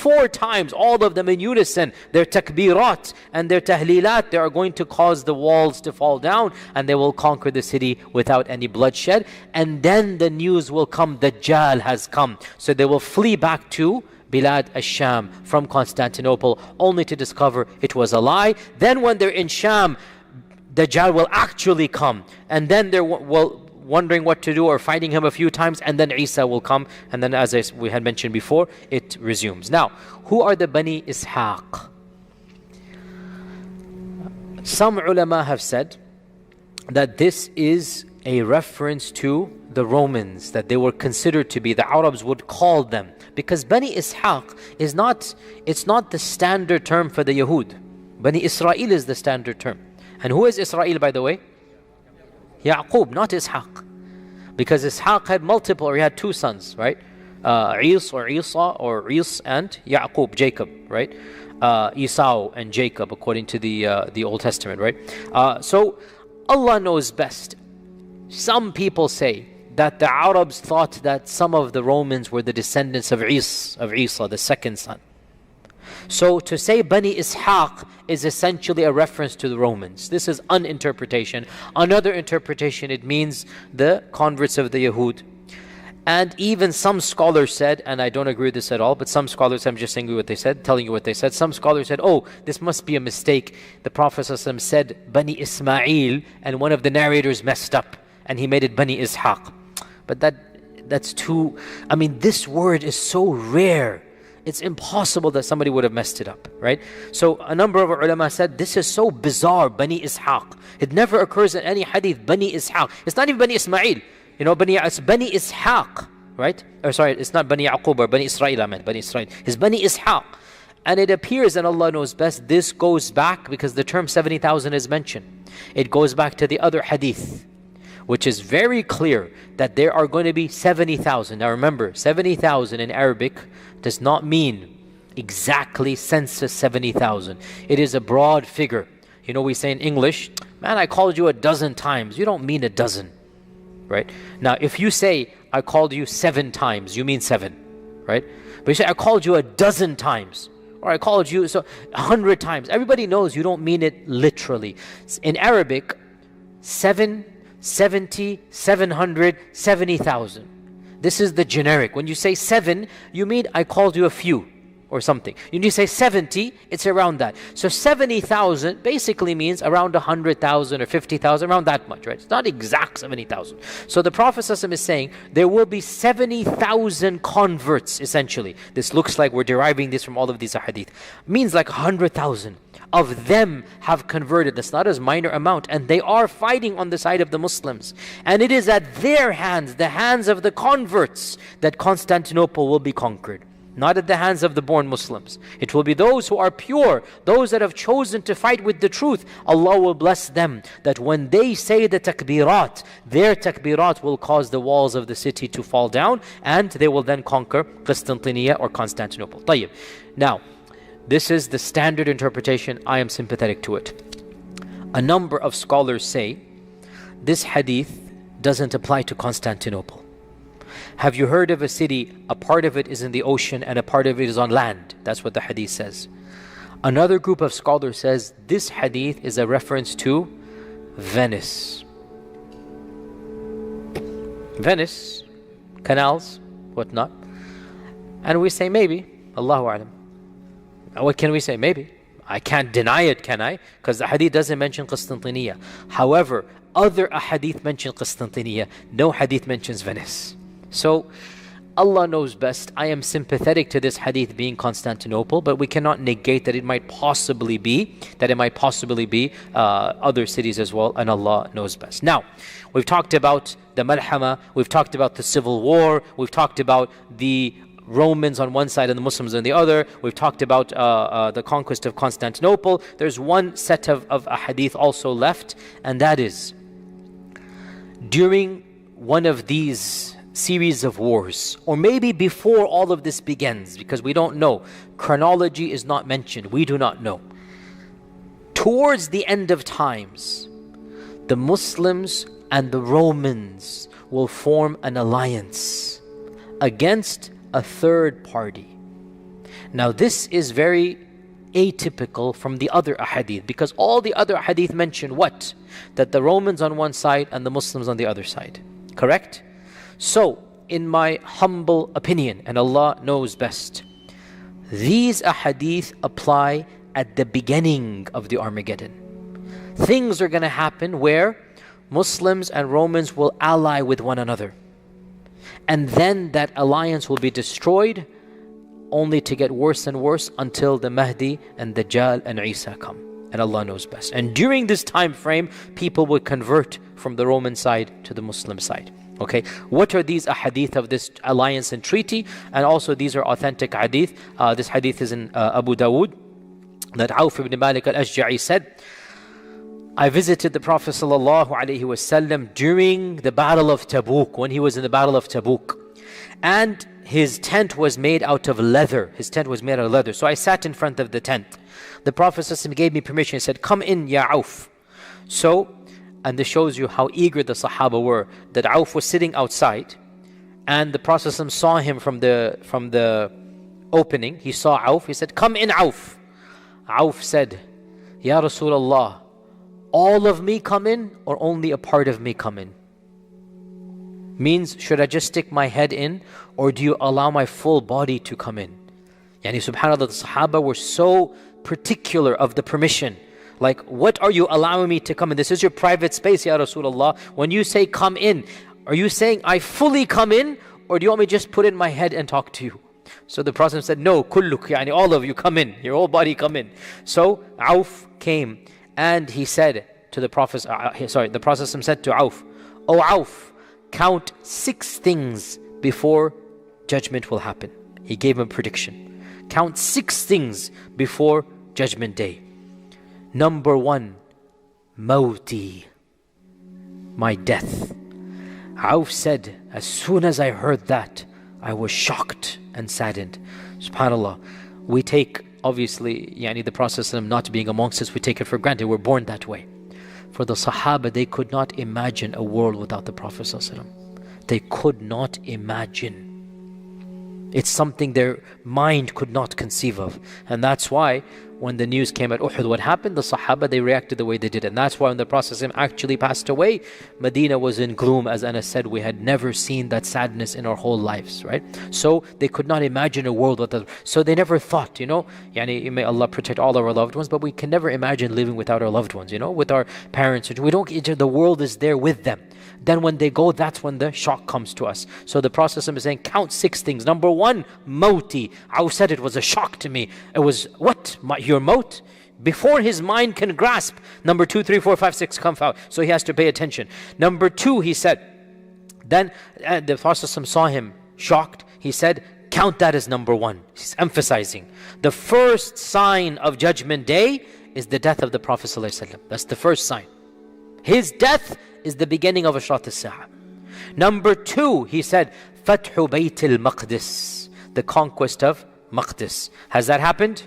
4 times, all of them in unison, their takbirat and their tahlilat, they are going to cause the walls to fall down, and they will conquer the city without any bloodshed. And then the news will come, Dajjal has come. So they will flee back to Bilad al-Sham from Constantinople, only to discover it was a lie. Then when they're in Sham, Dajjal will actually come, and then they're wondering what to do or fighting him a few times, and then Isa will come, and then as we had mentioned before, it resumes. Now, who are the Bani Ishaq? Some ulama have said that this is a reference to the Romans, that they were considered to be, the Arabs would call them, because Bani Ishaq is not, it's not the standard term for the Yahud. Bani Israel is the standard term. And who is Israel, by the way? Yaqub, not Ishaq. Because Ishaq had multiple, or he had 2 sons, right? Is or Isa, or Is and Yaqub, Jacob, right? Esau and Jacob, according to the Old Testament, right? So Allah knows best. Some people say that the Arabs thought that some of the Romans were the descendants of Isa, the second son. So to say Bani Ishaq is essentially a reference to the Romans. This is one interpretation. Another interpretation, it means the converts of the Yahud. And even some scholars said, and I don't agree with this at all, but some scholars, I'm just saying what they said, telling you what they said. Some scholars said, oh, this must be a mistake. The Prophet ﷺ said Bani Ismail, and one of the narrators messed up, and he made it Bani Ishaq. But that's too, I mean, this word is so rare. It's impossible that somebody would have messed it up, right? So a number of ulama said, this is so bizarre, Bani Ishaq. It never occurs in any hadith, Bani Ishaq. It's not even Bani Ismail. You know, it's Bani Ishaq, right? Or sorry, it's not Bani Yaqub or Bani Israel, I meant Bani Israel. It's Bani Ishaq. And it appears, and Allah knows best, this goes back, because the term 70,000 is mentioned. It goes back to the other hadith, which is very clear that there are going to be 70,000. Now remember, 70,000 in Arabic does not mean exactly census 70,000. It is a broad figure. You know, we say in English, man, I called you a dozen times. You don't mean a dozen, right? Now, if you say, I called you 7 times, you mean 7, right? But you say, I called you a dozen times, or I called you 100 times. Everybody knows you don't mean it literally. In Arabic, 7, 70, 700, 70,000. This is the generic. When you say 7, you mean I called you a few or something. When you say 70, it's around that. So 70,000 basically means around 100,000 or 50,000, around that much, right? It's not exact 70,000. So the Prophet ﷺ is saying there will be 70,000 converts, essentially. This looks like we're deriving this from all of these hadith. Means like 100,000 of them have converted. That's not a minor amount, and they are fighting on the side of the Muslims. And it is at their hands, the hands of the converts, that Constantinople will be conquered. Not at the hands of the born Muslims. It will be those who are pure, those that have chosen to fight with the truth. Allah will bless them, that when they say the takbirat, their takbirat will cause the walls of the city to fall down, and they will then conquer Constantinople or Constantinople. طيب. Now, this is the standard interpretation. I am sympathetic to it. A number of scholars say this hadith doesn't apply to Constantinople. Have you heard of a city, a part of it is in the ocean and a part of it is on land? That's what the hadith says. Another group of scholars says this hadith is a reference to Venice. Venice, canals, whatnot. And we say maybe, Allahu A'lam. What can we say? Maybe. I can't deny it, can I? Because the hadith doesn't mention Constantinople. However, other ahadith mention Constantinople. No hadith mentions Venice. So, Allah knows best. I am sympathetic to this hadith being Constantinople, but we cannot negate that it might possibly be, other cities as well, and Allah knows best. Now, we've talked about the Malhama, we've talked about the civil war, we've talked about the Romans on one side and the Muslims on the other. We've talked about the conquest of Constantinople. There's one set of a hadith also left, and that is during one of these series of wars, or maybe before all of this begins, because we don't know. Chronology is not mentioned. We do not know. Towards the end of times, the Muslims and the Romans will form an alliance against a third party. Now this is very atypical from the other ahadith, because all the other ahadith mention what? That the Romans on one side and the Muslims on the other side. Correct? So, in my humble opinion, and Allah knows best, these ahadith apply at the beginning of the Armageddon. Things are going to happen where Muslims and Romans will ally with one another. And then that alliance will be destroyed, only to get worse and worse until the Mahdi and Dajjal and Isa come. And Allah knows best. And during this time frame, people will convert from the Roman side to the Muslim side. Okay, what are these ahadith of this alliance and treaty? And also these are authentic hadith. This hadith is in Abu Dawood, that Auf ibn Malik al-Ashja'i said, I visited the Prophet ﷺ during the Battle of Tabuk, when he was in the Battle of Tabuk. And his tent was made out of leather. His tent was made out of leather. So I sat in front of the tent. The Prophet ﷺ gave me permission. He said, come in, Ya Auf. So, and this shows you how eager the Sahaba were, that Auf was sitting outside, and the Prophet ﷺ saw him from the opening. He saw Auf. He said, come in, Auf. Auf said, Ya Rasulullah, all of me come in or only a part of me come in? Means, should I just stick my head in, or do you allow my full body to come in? Yani subhanAllah, the Sahaba were so particular of the permission. Like, what are you allowing me to come in? This is your private space, Ya Rasulullah. When you say come in, are you saying I fully come in, or do you want me to just put in my head and talk to you? So the Prophet said, no, kulluk, yani all of you come in, your whole body come in. So Auf came and he said to the Prophet, the Prophet said to Auf, O Auf, count 6 things before judgment will happen. He gave him a prediction. Count 6 things before judgment day. Number 1, Mawti, my death. Auf said, as soon as I heard that, I was shocked and saddened. SubhanAllah, we take, obviously, the Prophet not being amongst us, we take it for granted. We're born that way. For the Sahaba, they could not imagine a world without the Prophet. They could not imagine. It's something their mind could not conceive of. And that's why when the news came at Uhud, what happened? The Sahaba, they reacted the way they did. And that's why when the Prophet actually passed away, Medina was in gloom. As Anas said, we had never seen that sadness in our whole lives, right? So they could not imagine a world without. So they never thought, may Allah protect all of our loved ones, but we can never imagine living without our loved ones, with our parents. We don't, the world is there with them. Then when they go, that's when the shock comes to us. So the Prophet is saying, count 6 things. Number 1, Mawti. I said it was a shock to me. It was, what? Your maut? Before his mind can grasp. Number 2, 3, 4, 5, 6 come out. So he has to pay attention. Number 2, he said, then the Prophet saw him shocked. He said, count that as number 1. He's emphasizing. The first sign of Judgment Day is the death of the Prophet ﷺ. That's the first sign. His death is the beginning of Ashrat al-Sa'ah. Number 2, he said, Fathu Bayt al-Maqdis, the conquest of Maqdis. Has that happened?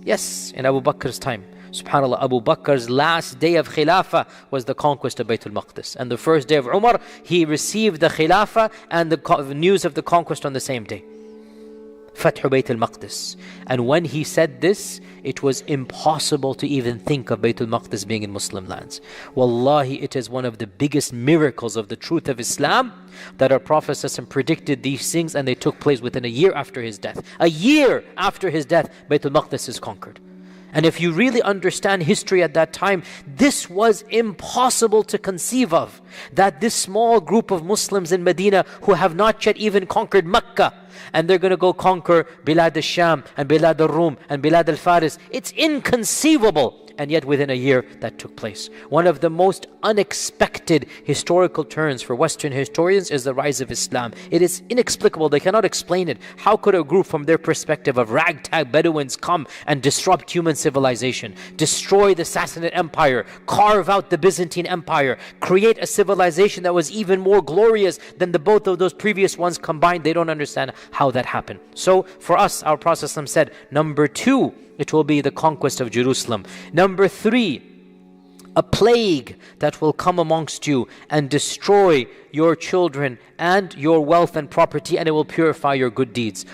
Yes, in Abu Bakr's time. SubhanAllah, Abu Bakr's last day of Khilafah was the conquest of Bayt al-Maqdis. And the first day of Umar, he received the Khilafah and the news of the conquest on the same day. Fathu Bayt al-Maqdis. And when he said this, it was impossible to even think of Bayt al-Maqdis being in Muslim lands. Wallahi, it is one of the biggest miracles of the truth of Islam that our Prophet ﷺ predicted these things, and they took place within a year after his death. A year after his death, Bayt al-Maqdis is conquered. And if you really understand history at that time, this was impossible to conceive of. That this small group of Muslims in Medina who have not yet even conquered Mecca, and they're going to go conquer Bilad al-Sham and Bilad al-Rum and Bilad al-Faris. It's inconceivable. And yet within a year that took place. One of the most unexpected historical turns for Western historians is the rise of Islam. It is inexplicable. They cannot explain it. How could a group from their perspective of ragtag Bedouins come and disrupt human civilization, destroy the Sassanid Empire, carve out the Byzantine Empire, create a civilization that was even more glorious than the both of those previous ones combined? They don't understand how that happened. So for us, our Prophet said, number 2, it will be the conquest of Jerusalem. Number 3, a plague that will come amongst you and destroy your children and your wealth and property, and it will purify your good deeds.